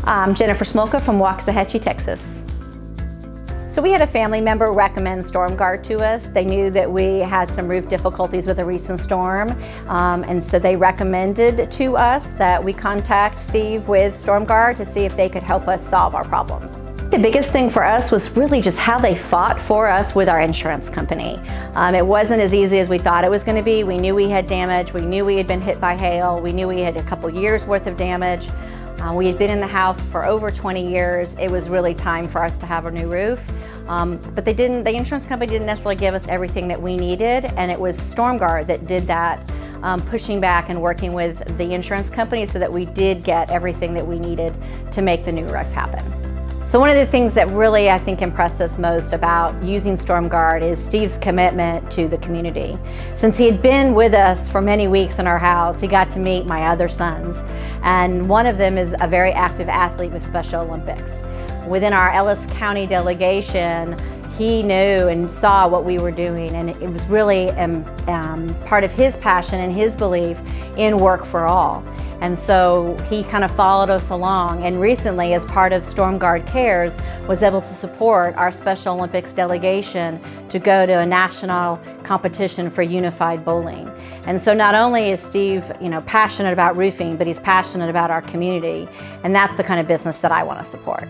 I'm Jennifer Smolka from Waxahachie, Texas. So we had a family member recommend StormGuard to us. They knew that we had some roof difficulties with a recent storm, and so they recommended to us that we contact Steve with StormGuard to see if they could help us solve our problems. The biggest thing for us was really just how they fought for us with our insurance company. It wasn't as easy as we thought it was going to be. We knew we had damage. We knew we had been hit by hail. We knew we had a couple years worth of damage. We had been in the house for over 20 years. It was really time for us to have a new roof. But the insurance company didn't necessarily give us everything that we needed, and it was StormGuard that did that, pushing back and working with the insurance company so that we did get everything that we needed to make the new roof happen. So one of the things that really, I think, impressed us most about using StormGuard is Steve's commitment to the community. Since he had been with us for many weeks in our house, he got to meet my other sons. And one of them is a very active athlete with Special Olympics. Within our Ellis County delegation, he knew and saw what we were doing, and it was really part of his passion and his belief in Work for All. And so he kind of followed us along, and recently, as part of StormGuard Cares, was able to support our Special Olympics delegation to go to a national competition for unified bowling. And so not only is Steve, passionate about roofing, but he's passionate about our community, and that's the kind of business that I want to support.